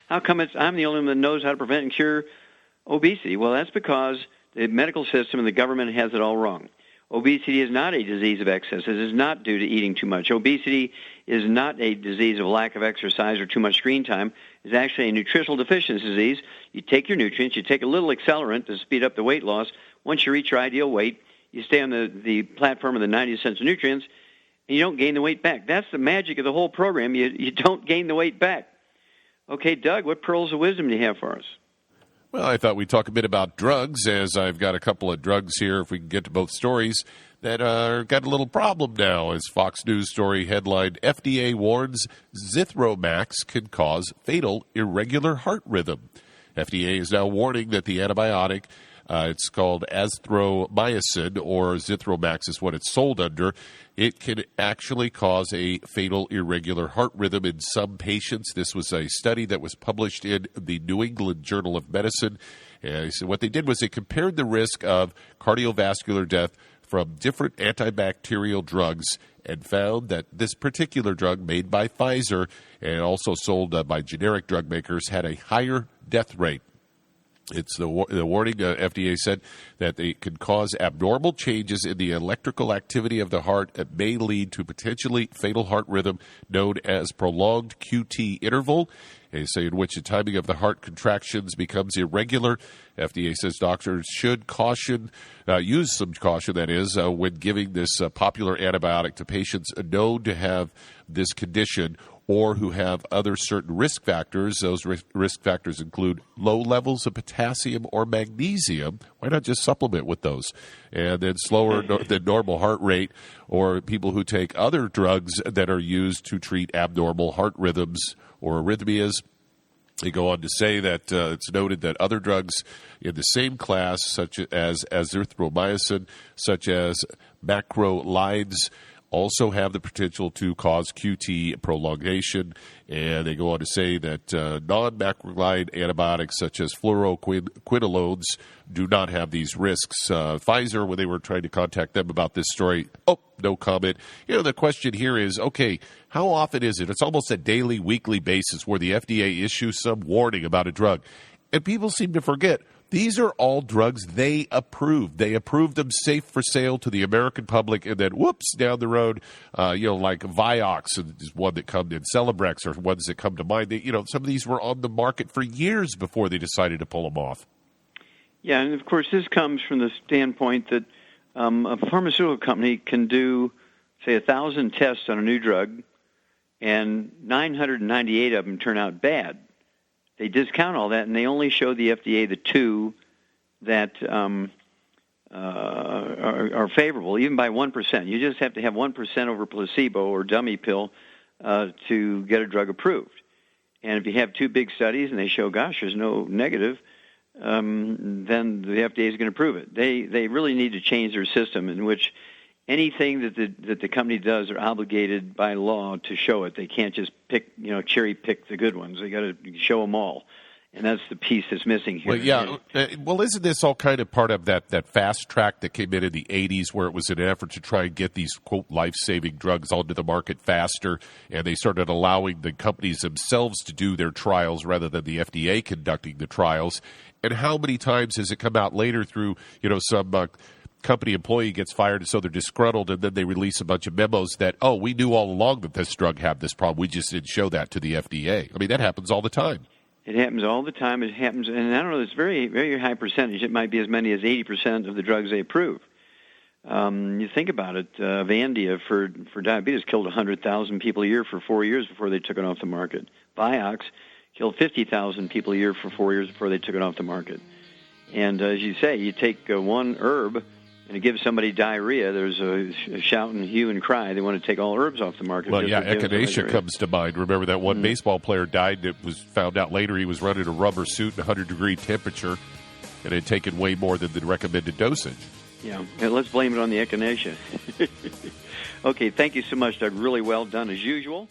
How come I'm the only one that knows how to prevent and cure obesity? Well, that's because the medical system and the government has it all wrong. Obesity is not a disease of excess. It is not due to eating too much. Obesity is not a disease of lack of exercise or too much screen time. It's actually a nutritional deficiency disease. You take your nutrients, you take a little accelerant to speed up the weight loss. Once you reach your ideal weight, you stay on the platform of the 90 essential nutrients, and you don't gain the weight back. That's the magic of the whole program. You don't gain the weight back. Okay, Doug, what pearls of wisdom do you have for us? Well, I thought we'd talk a bit about drugs, as I've got a couple of drugs here, if we can get to both stories, that got a little problem now. As Fox News story headline, FDA warns Zithromax can cause fatal irregular heart rhythm. FDA is now warning that the antibiotic, it's called azithromycin, or Zithromax is what it's sold under. It can actually cause a fatal irregular heart rhythm in some patients. This was a study that was published in the New England Journal of Medicine. And so what they did was they compared the risk of cardiovascular death from different antibacterial drugs and found that this particular drug made by Pfizer and also sold by generic drug makers had a higher death rate. It's the warning, FDA said, that they can cause abnormal changes in the electrical activity of the heart that may lead to potentially fatal heart rhythm known as prolonged QT interval. They say in which the timing of the heart contractions becomes irregular. FDA says doctors should use some caution, that is, when giving this popular antibiotic to patients known to have this condition or who have other certain risk factors. Those risk factors include low levels of potassium or magnesium. Why not just supplement with those? And then slower than normal heart rate, or people who take other drugs that are used to treat abnormal heart rhythms or arrhythmias. They go on to say that it's noted that other drugs in the same class, such as azithromycin, such as macrolides, also have the potential to cause QT prolongation. And they go on to say that non-macrolide antibiotics such as fluoroquinolones do not have these risks. Pfizer, when they were trying to contact them about this story, no comment. The question here is, okay, how often is it? It's almost a daily, weekly basis where the FDA issues some warning about a drug. And people seem to forget, these are all drugs they approved. They approved them safe for sale to the American public, and then, whoops, down the road, like Vioxx is one that come in, Celebrex are ones that come to mind. Some of these were on the market for years before they decided to pull them off. Yeah, and of course this comes from the standpoint that a pharmaceutical company can do, say, 1,000 tests on a new drug, and 998 of them turn out bad. They discount all that, and they only show the FDA the two that are favorable, even by 1%. You just have to have 1% over placebo or dummy pill to get a drug approved. And if you have two big studies and they show, gosh, there's no negative, then the FDA is going to approve it. They really need to change their system in which anything that the company does, they're obligated by law to show it. They can't just cherry pick the good ones. They got to show them all, and that's the piece that's missing here. Well, yeah. Well, isn't this all kind of part of that fast track that came in the 80s, where it was an effort to try and get these quote life-saving drugs onto the market faster, and they started allowing the companies themselves to do their trials rather than the FDA conducting the trials? And how many times has it come out later through some company employee gets fired, and so they're disgruntled, and then they release a bunch of memos that, we knew all along that this drug had this problem. We just didn't show that to the FDA. I mean, that happens all the time. It happens all the time. It happens, and I don't know, it's very, very high percentage. It might be as many as 80% of the drugs they approve. You think about it, Vandia for diabetes killed 100,000 people a year for 4 years before they took it off the market. Vioxx killed 50,000 people a year for 4 years before they took it off the market. And as you say, you take one herb, and it gives somebody diarrhea, there's a shout and hue and cry. They want to take all herbs off the market. Well, yeah, echinacea comes to mind. Remember that one baseball player died? It was found out later he was running a rubber suit in 100-degree temperature and had taken way more than the recommended dosage. Yeah, let's blame it on the echinacea. Okay, thank you so much, Doug. Really well done, as usual.